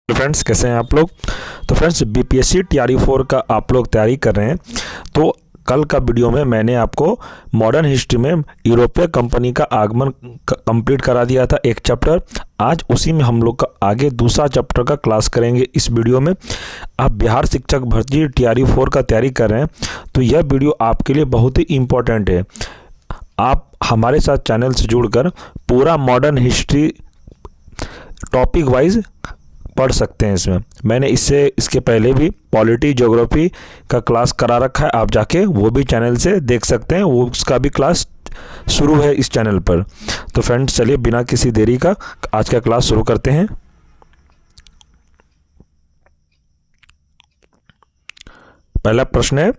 Friends, कैसे हैं आप लोग। तो फ्रेंड्स, बीपीएससी टीआरई 4 का आप लोग तैयारी कर रहे हैं। तो कल का वीडियो में मैंने आपको मॉडर्न हिस्ट्री में यूरोपीय कंपनी का आगमन कंप्लीट करा दिया था, एक चैप्टर। आज उसी में हम लोग का आगे दूसरा चैप्टर का क्लास करेंगे। इस वीडियो में आप बिहार शिक्षक भर्ती टीआरई 4 का तैयारी कर रहे हैं तो यह वीडियो आपके लिए बहुत ही इम्पोर्टेंट है। आप हमारे साथ चैनल से जुड़कर पूरा मॉडर्न हिस्ट्री टॉपिक वाइज पढ़ सकते हैं। इसमें मैंने इसके पहले भी पॉलिटी ज्योग्राफी का क्लास करा रखा है, आप जाके वो भी चैनल से देख सकते हैं। वो उसका भी क्लास शुरू है इस चैनल पर। तो फ्रेंड्स, चलिए बिना किसी देरी का आज का क्लास शुरू करते हैं। पहला प्रश्न है,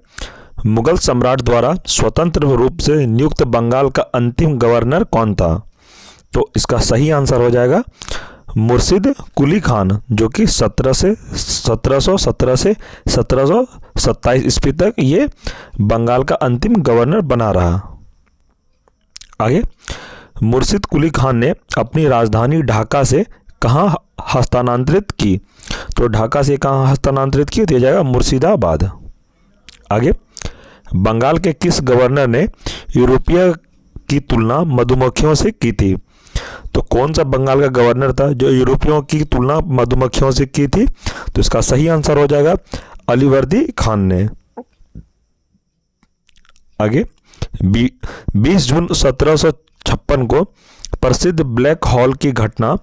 मुगल सम्राट द्वारा स्वतंत्र रूप से नियुक्त बंगाल का अंतिम गवर्नर कौन था। तो इसका सही आंसर हो जाएगा मुर्शिद कुली खान, जो कि 1717 से 1727 ईस्वी तक ये बंगाल का अंतिम गवर्नर बना रहा। आगे, मुर्शिद कुली खान ने अपनी राजधानी ढाका से कहाँ हस्तांतरित की। तो ढाका से कहाँ हस्तांतरित की, दिया जाएगा मुर्शिदाबाद। आगे, बंगाल के किस गवर्नर ने यूरोपीय की तुलना मधुमक्खियों से की थी। तो कौन सा बंगाल का गवर्नर था जो यूरोपियों की तुलना मधुमक्खियों से की थी। तो इसका सही आंसर हो जाएगा अलीवर्दी खान ने। आगे, 20 जून 1756 को प्रसिद्ध ब्लैक हॉल की घटना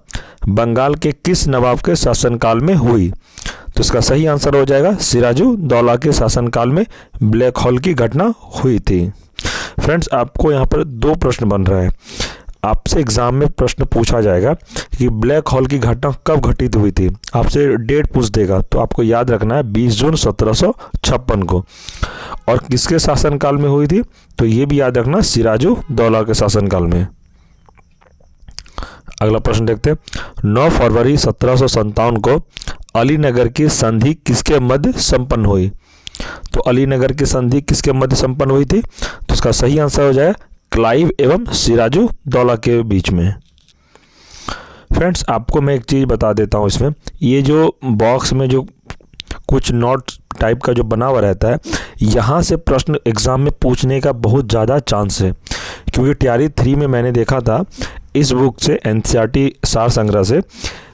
बंगाल के किस नवाब के शासनकाल में हुई। तो इसका सही आंसर हो जाएगा सिराजू दौला के शासनकाल में ब्लैक हॉल की घटना हुई थी। फ्रेंड्स, आपको यहाँ पर दो प्रश्न बन रहा है। आपसे एग्जाम में प्रश्न पूछा जाएगा कि ब्लैक हॉल की घटना कब घटित हुई थी, आपसे डेट पूछ देगा। तो आपको याद रखना है 20 जून 1756 को। और किसके शासनकाल में हुई थी, तो ये भी याद रखना सिराजू दौला के शासनकाल में। अगला प्रश्न देखते हैं, 9 फरवरी 1757 को अलीनगर की संधि किसके मध्य संपन्न हुई। तो अलीनगर की संधि किसके मध्य संपन्न हुई थी। तो इसका सही आंसर हो जाएगा क्लाइव एवं सिराजू दौला के बीच में। फ्रेंड्स, आपको मैं एक चीज़ बता देता हूँ। इसमें ये जो बॉक्स में जो कुछ नोट टाइप का जो बना हुआ रहता है, यहाँ से प्रश्न एग्ज़ाम में पूछने का बहुत ज़्यादा चांस है। क्योंकि टीआरई 3 में मैंने देखा था इस बुक से, एनसीईआरटी सार संग्रह से,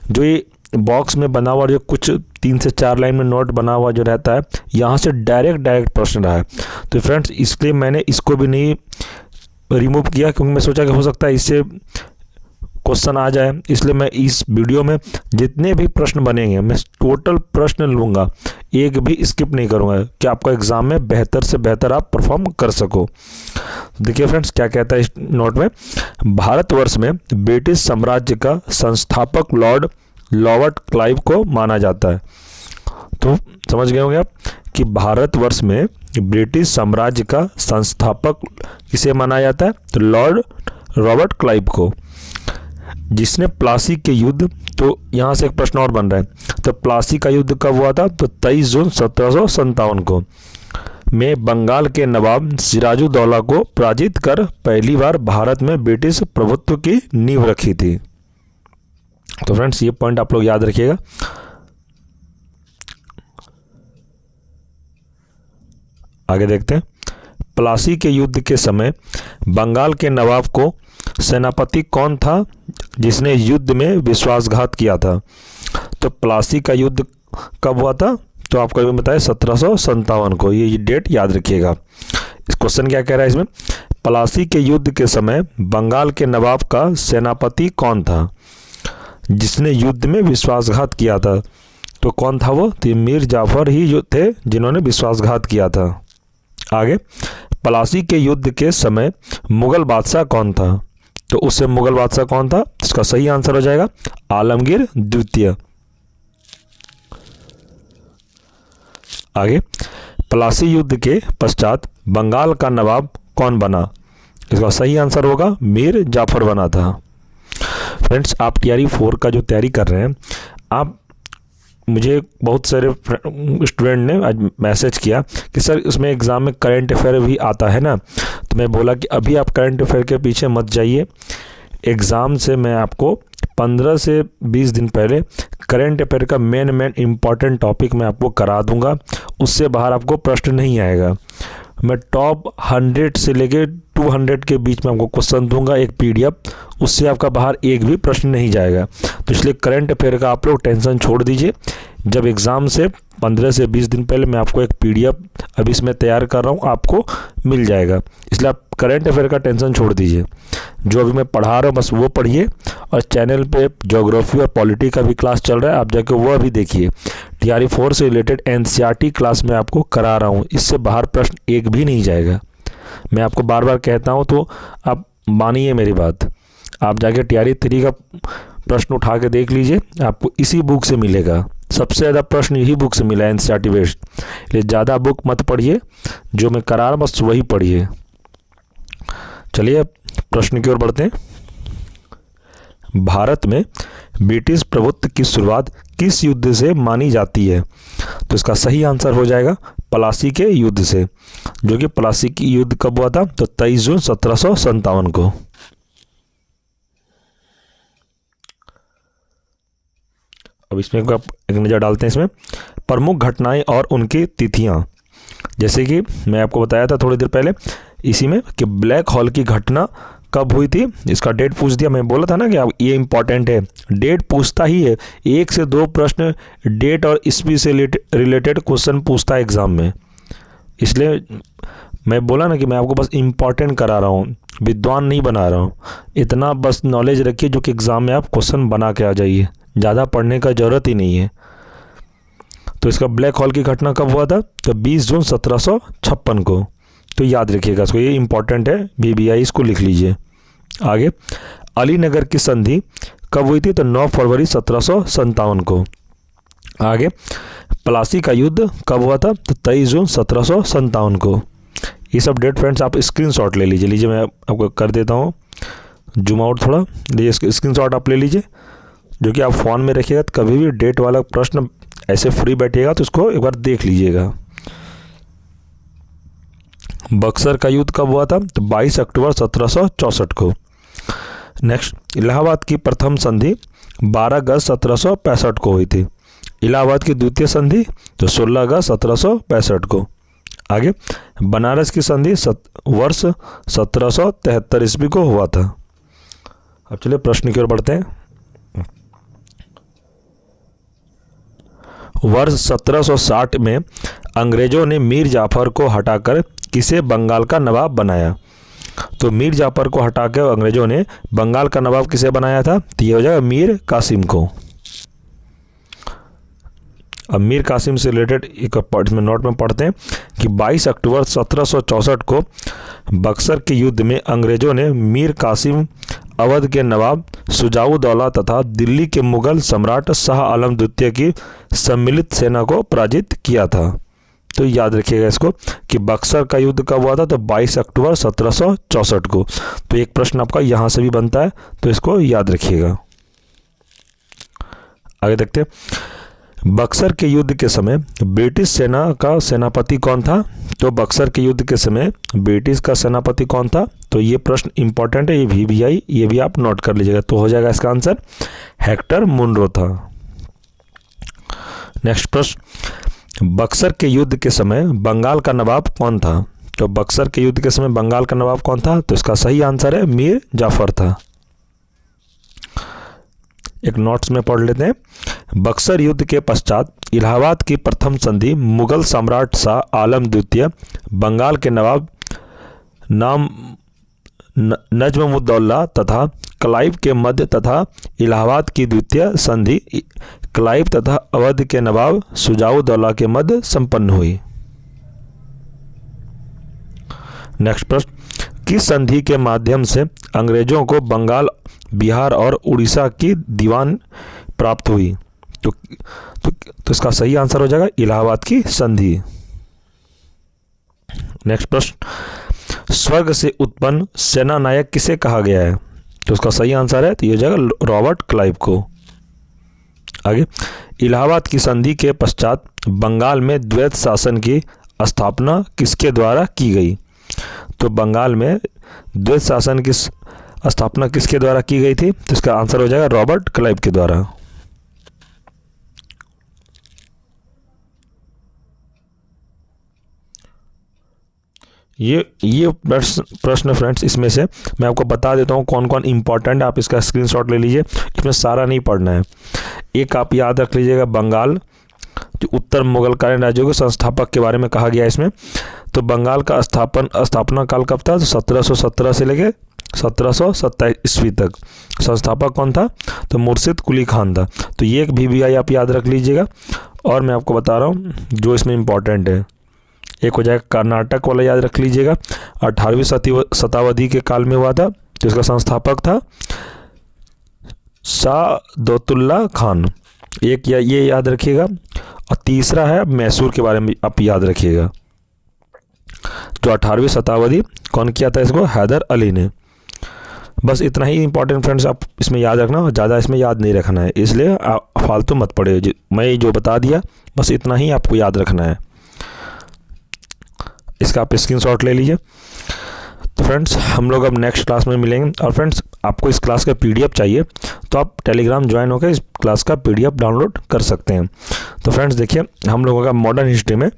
जो ये बॉक्स में बना हुआ जो कुछ 3 से 4 लाइन में नोट बना हुआ जो रहता है, यहाँ से डायरेक्ट प्रश्न रहा है। तो फ्रेंड्स, इसलिए मैंने इसको भी नहीं रिमूव किया, क्योंकि मैं सोचा कि हो सकता है इससे क्वेश्चन आ जाए। इसलिए मैं इस वीडियो में जितने भी प्रश्न बनेंगे मैं टोटल प्रश्न लूँगा, एक भी स्किप नहीं करूँगा, कि आपका एग्ज़ाम में बेहतर से बेहतर आप परफॉर्म कर सको। देखिए फ्रेंड्स, क्या कहता है इस नोट में, भारतवर्ष में ब्रिटिश साम्राज्य का संस्थापक लॉर्ड रॉबर्ट क्लाइव को माना जाता है। तो समझ गए होंगे आप कि भारतवर्ष में ब्रिटिश साम्राज्य का संस्थापक किसे माना जाता है, तो लॉर्ड रॉबर्ट क्लाइव को, जिसने प्लासी के युद्ध, तो यहाँ से एक प्रश्न और बन रहा है, तो प्लासी का युद्ध कब हुआ था। तो 23 जून 1757 को में बंगाल के नवाब सिराजू दौला को पराजित कर पहली बार भारत में ब्रिटिश प्रभुत्व की नींव रखी थी। तो फ्रेंड्स, ये पॉइंट आप लोग याद रखिएगा। आगे देखते हैं, प्लासी के युद्ध के समय बंगाल के नवाब को सेनापति कौन था जिसने युद्ध में विश्वासघात किया था। तो प्लासी का युद्ध कब हुआ था, तो आपको ये बताया 1757 को। ये डेट याद रखिएगा। इस क्वेश्चन क्या कह रहा है इसमें, प्लासी के युद्ध के समय बंगाल के नवाब का सेनापति कौन था जिसने युद्ध में विश्वासघात किया था। तो कौन था वो, तो मीर जाफर ही जो थे जिन्होंने विश्वासघात किया था। आगे, प्लासी के युद्ध के समय मुगल बादशाह कौन था। तो उससे मुगल बादशाह कौन था, इसका सही आंसर हो जाएगा आलमगीर द्वितीय। आगे, प्लासी युद्ध के पश्चात बंगाल का नवाब कौन बना। इसका सही आंसर होगा मीर जाफर बना था। फ्रेंड्स, आप टीआरई 4 का जो तैयारी कर रहे हैं, आप मुझे बहुत सारे स्टूडेंट ने आज मैसेज किया कि सर इसमें एग्ज़ाम में करंट अफेयर भी आता है ना। तो मैं बोला कि अभी आप करंट अफेयर के पीछे मत जाइए, एग्ज़ाम से मैं आपको 15 से 20 दिन पहले करंट अफेयर का मेन इम्पॉर्टेंट टॉपिक मैं आपको करा दूंगा, उससे बाहर आपको प्रश्न नहीं आएगा। मैं टॉप 100 से लेके 200 के बीच में आपको क्वेश्चन दूंगा, एक पीडीएफ, उससे आपका बाहर एक भी प्रश्न नहीं जाएगा। तो इसलिए करंट अफेयर का आप लोग टेंशन छोड़ दीजिए। जब एग्ज़ाम से 15 से 20 दिन पहले मैं आपको एक पीडीएफ अभी इसमें तैयार कर रहा हूँ, आपको मिल जाएगा। इसलिए आप करंट अफेयर का टेंशन छोड़ दीजिए। जो अभी मैं पढ़ा रहा हूँ बस वो पढ़िए, और चैनल पे ज्योग्राफी और पॉलिटी का भी क्लास चल रहा है, आप जाके वो भी देखिए। TRE 4 से रिलेटेड NCERT क्लास मैं आपको करा रहा हूँ, इससे बाहर प्रश्न एक भी नहीं जाएगा। मैं आपको बार बार कहता हूँ तो आप मानिए मेरी बात। आप जाके TRE 3 का प्रश्न उठा के देख लीजिए, आपको इसी बुक से मिलेगा। सबसे ज़्यादा प्रश्न यही बुक से मिला है, NCERT बेस्ड। इसलिए ज़्यादा बुक मत पढ़िए, जो मैं करा रहा हूँ बस वही पढ़िए। चलिए प्रश्न की ओर बढ़ते हैं। भारत में ब्रिटिश प्रभुत्व की शुरुआत किस युद्ध से मानी जाती है? तो इसका सही आंसर हो जाएगा प्लासी के युद्ध से, जो कि प्लासी की युद्ध कब हुआ था? तो 23 जून 1757 को। अब इसमें आप एक नज़र डालते हैं इसमें प्रमुख घटनाएं और उनकी तिथियां। जैसे कि मैं आपको बताया था थोड़ी देर पहले इसी में कि ब्लैक होल की घटना कब हुई थी, इसका डेट पूछ दिया। मैं बोला था ना कि अब ये इंपॉर्टेंट है, डेट पूछता ही है। 1 से 2 प्रश्न डेट और ईस्वी से रिलेटेड क्वेश्चन पूछता है एग्ज़ाम में। इसलिए मैं बोला ना कि मैं आपको बस इंपॉर्टेंट करा रहा हूँ, विद्वान नहीं बना रहा हूँ। इतना बस नॉलेज रखिए जो कि एग्ज़ाम में आप क्वेश्चन बना के आ जाइए, ज़्यादा पढ़ने का ज़रूरत ही नहीं है। तो इसका ब्लैक होल की घटना कब हुआ था? तो 20 जून 1756 को। तो याद रखिएगा इसको, ये इंपॉर्टेंट है, BBI इसको लिख लीजिए। आगे, अलीनगर की संधि कब हुई थी? तो 9 फरवरी 1757 को। आगे, प्लासी का युद्ध कब हुआ था? तो 23 जून 1757 को। ये सब डेट फ्रेंड्स आप स्क्रीनशॉट ले लीजिए। मैं आपको कर देता हूँ जूम आउट थोड़ा, ये स्क्रीनशॉट आप ले लीजिए, जो कि आप फ़ोन में रखिएगा। तो कभी भी डेट वाला प्रश्न ऐसे फ्री बैठिएगा तो इसको एक बार देख लीजिएगा। बक्सर का युद्ध कब हुआ था? तो 22 अक्टूबर 1764 को। नेक्स्ट, इलाहाबाद की प्रथम संधि 12 अगस्त 1765 को हुई थी। इलाहाबाद की द्वितीय संधि तो 16 अगस्त 1765 को। आगे, बनारस की संधि वर्ष 1773 ईस्वी को हुआ था। अब चलिए प्रश्न की ओर बढ़ते हैं। वर्ष 1760 में अंग्रेजों ने मीर जाफर को हटाकर किसे बंगाल का नवाब बनाया? तो मीर जाफर को हटाकर अंग्रेजों ने बंगाल का नवाब किसे बनाया था? तो ये हो जाएगा मीर कासिम को। अब मीर कासिम से रिलेटेड एक नोट में पढ़ते हैं कि 22 अक्टूबर 1764 को बक्सर के युद्ध में अंग्रेजों ने मीर कासिम, अवध के नवाब शुजाउद्दौला तथा दिल्ली के मुगल सम्राट शाह आलम द्वितीय की सम्मिलित सेना को पराजित किया था। तो याद रखिएगा इसको कि बक्सर का युद्ध कब हुआ था? तो 22 अक्टूबर 1764 को। तो एक प्रश्न आपका यहाँ से भी बनता है, तो इसको याद रखिएगा। आगे देखते हैं, बक्सर के युद्ध के समय ब्रिटिश सेना का सेनापति कौन था? तो बक्सर के युद्ध के समय ब्रिटिश का सेनापति कौन था? तो ये प्रश्न इंपॉर्टेंट है, ये BBI, ये भी आप नोट कर लीजिएगा। तो हो जाएगा इसका आंसर हेक्टर मुनरो था। नेक्स्ट प्रश्न, बक्सर के युद्ध के समय बंगाल का नवाब कौन था? तो बक्सर के युद्ध के समय बंगाल का नवाब कौन था? तो इसका सही आंसर है मीर जाफर था। एक नोट्स में पढ़ लेते हैं। बक्सर युद्ध के पश्चात इलाहाबाद की प्रथम संधि मुगल सम्राट शाह आलम द्वितीय, बंगाल के नवाब नाम नजमुद्दौला तथा क्लाइव के मध्य तथा इलाहाबाद की द्वितीय संधि क्लाइव तथा अवध के नवाब शुजाउद्दौला के मध्य संपन्न हुई। नेक्स्ट प्रश्न, किस संधि के माध्यम से अंग्रेजों को बंगाल, बिहार और उड़ीसा की दीवान प्राप्त हुई? तो इसका सही आंसर हो जाएगा इलाहाबाद की संधि। नेक्स्ट प्रश्न, स्वर्ग से उत्पन्न सेना नायक किसे कहा गया है? तो उसका सही आंसर है तो ये हो जाएगा रॉबर्ट क्लाइव को। आगे, इलाहाबाद की संधि के पश्चात बंगाल में द्वैत शासन की स्थापना किसके द्वारा की गई? तो बंगाल में द्वैत शासन की स्थापना किसके द्वारा की गई थी? तो इसका आंसर हो जाएगा रॉबर्ट क्लाइव के द्वारा। ये प्रश्न फ्रेंड्स, इसमें से मैं आपको बता देता हूँ कौन कौन इंपॉर्टेंट, आप इसका स्क्रीनशॉट ले लीजिए, इसमें सारा नहीं पढ़ना है। एक आप याद रख लीजिएगा, बंगाल जो उत्तर मुगलकालीन राज्यों के संस्थापक के बारे में कहा गया इसमें। तो बंगाल का स्थापना काल कब था? तो 1717 से लेके 1727 ईस्वी तक। संस्थापक कौन था? तो मुर्शिद कुली खान था। तो ये एक VVI आप याद रख लीजिएगा। और मैं आपको बता रहा हूँ जो इसमें इम्पॉर्टेंट है, एक हो जाएगा कर्नाटक वाला, याद रख लीजिएगा, 18वीं शताब्दी के काल में हुआ था, जिसका संस्थापक था सादतुल्ला खान। एक ये याद रखिएगा। और तीसरा है मैसूर के बारे में आप याद रखिएगा, जो 18वीं शताब्दी कौन किया था इसको? हैदर अली ने। बस इतना ही इंपॉर्टेंट फ्रेंड्स आप इसमें याद रखना, और ज़्यादा इसमें याद नहीं रखना है, इसलिए आप फालतू मत पढ़िए। मैं जो बता दिया बस इतना ही आपको याद रखना है। इसका आप स्क्रीनशॉट ले लीजिए। तो फ्रेंड्स हम लोग अब नेक्स्ट क्लास में मिलेंगे। और फ्रेंड्स आपको इस क्लास का PDF चाहिए तो आप टेलीग्राम ज्वाइन होकर इस क्लास का PDF डाउनलोड कर सकते हैं। तो फ्रेंड्स देखिए, हम लोगों का मॉडर्न हिस्ट्री में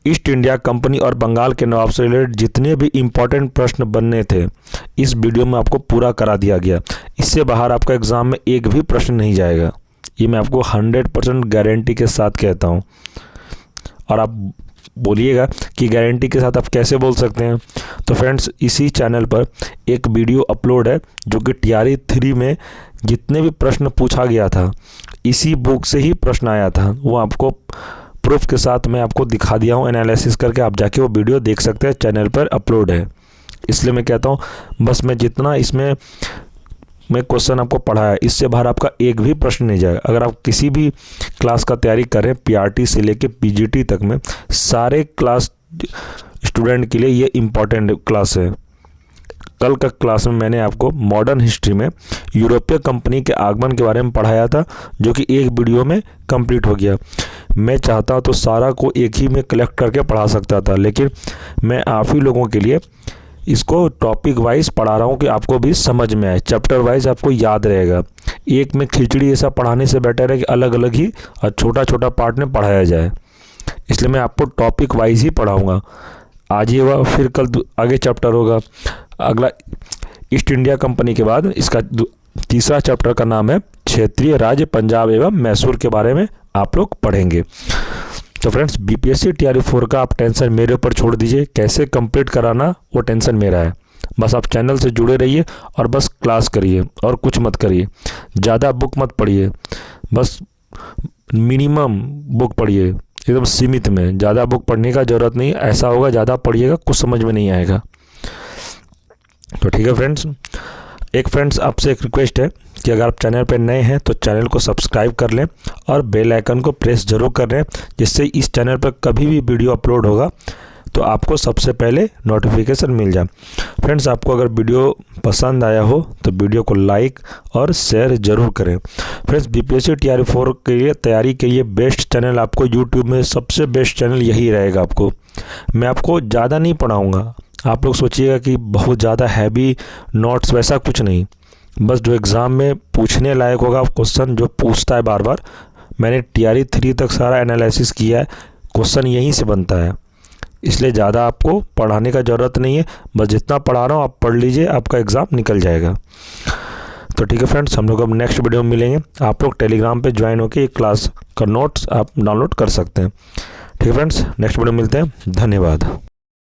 ईस्ट इंडिया कंपनी और बंगाल के नवाब से रिलेटेड जितने भी इम्पोर्टेंट प्रश्न बनने थे इस वीडियो में आपको पूरा करा दिया गया। इससे बाहर आपका एग्ज़ाम में एक भी प्रश्न नहीं जाएगा, ये मैं आपको 100% गारंटी के साथ कहता हूँ। और आप बोलिएगा कि गारंटी के साथ आप कैसे बोल सकते हैं? तो फ्रेंड्स इसी चैनल पर एक वीडियो अपलोड है जो कि TRE 3 में जितने भी प्रश्न पूछा गया था इसी बुक से ही प्रश्न आया था, वो आपको प्रूफ के साथ मैं आपको दिखा दिया हूँ एनालिसिस करके। आप जाके वो वीडियो देख सकते हैं, चैनल पर अपलोड है। इसलिए मैं कहता हूँ बस मैं जितना इसमें मैं क्वेश्चन आपको पढ़ाया इससे बाहर आपका एक भी प्रश्न नहीं जाएगा। अगर आप किसी भी क्लास का तैयारी कर रहे हैं PRT से लेके PGT तक में, सारे क्लास स्टूडेंट के लिए ये इम्पॉर्टेंट क्लास है। कल का क्लास में मैंने आपको मॉडर्न हिस्ट्री में यूरोपीय कंपनी के आगमन के बारे में पढ़ाया था, जो कि एक वीडियो में कंप्लीट हो गया। मैं चाहता तो सारा को एक ही में कलेक्ट करके पढ़ा सकता था, लेकिन मैं आप ही लोगों के लिए इसको टॉपिक वाइज पढ़ा रहा हूँ कि आपको भी समझ में आए, चैप्टर वाइज आपको याद रहेगा। एक में खिचड़ी ऐसा पढ़ाने से बेटर है कि अलग अलग ही और छोटा छोटा पार्ट में पढ़ाया जाए। इसलिए मैं आपको टॉपिक वाइज ही पढ़ाऊँगा। आज ये हुआ, फिर कल आगे चैप्टर होगा। अगला ईस्ट इंडिया कंपनी के बाद इसका तीसरा चैप्टर का नाम है क्षेत्रीय राज्य पंजाब एवं मैसूर के बारे में आप लोग पढ़ेंगे। तो फ्रेंड्स BPSC TRE 4 का आप टेंशन मेरे ऊपर छोड़ दीजिए, कैसे कंप्लीट कराना वो टेंशन मेरा है। बस आप चैनल से जुड़े रहिए और बस क्लास करिए और कुछ मत करिए। ज़्यादा बुक मत पढ़िए, बस मिनिमम बुक पढ़िए, एकदम सीमित में। ज़्यादा बुक पढ़ने का ज़रूरत नहीं, ऐसा होगा ज़्यादा पढ़िएगा कुछ समझ में नहीं आएगा। तो ठीक है फ्रेंड्स, एक फ्रेंड्स आपसे एक रिक्वेस्ट है कि अगर आप चैनल पर नए हैं तो चैनल को सब्सक्राइब कर लें और बेल आइकन को प्रेस ज़रूर कर लें, जिससे इस चैनल पर कभी भी वीडियो अपलोड होगा तो आपको सबसे पहले नोटिफिकेशन मिल जाए। फ्रेंड्स आपको अगर वीडियो पसंद आया हो तो वीडियो को लाइक और शेयर ज़रूर करें। फ्रेंड्स BPSC TRE 4 के लिए तैयारी के लिए बेस्ट चैनल आपको यूट्यूब में सबसे बेस्ट चैनल यही रहेगा। आपको मैं आपको ज़्यादा नहीं पढ़ाऊँगा, आप लोग सोचिएगा कि बहुत ज़्यादा हैवी नोट्स, वैसा कुछ नहीं। बस जो एग्ज़ाम में पूछने लायक होगा क्वेश्चन जो पूछता है बार बार, मैंने TRE 3 तक सारा एनालिसिस किया है, क्वेश्चन यहीं से बनता है। इसलिए ज़्यादा आपको पढ़ाने का ज़रूरत नहीं है, बस जितना पढ़ा रहा हूँ आप पढ़ लीजिए, आपका एग्ज़ाम निकल जाएगा। तो ठीक है फ्रेंड्स, हम लोग अब नेक्स्ट वीडियो में मिलेंगे। आप लोग टेलीग्राम पे ज्वाइन होकर एक क्लास का नोट्स आप डाउनलोड कर सकते हैं। ठीक है फ्रेंड्स, नेक्स्ट वीडियो में मिलते हैं। धन्यवाद।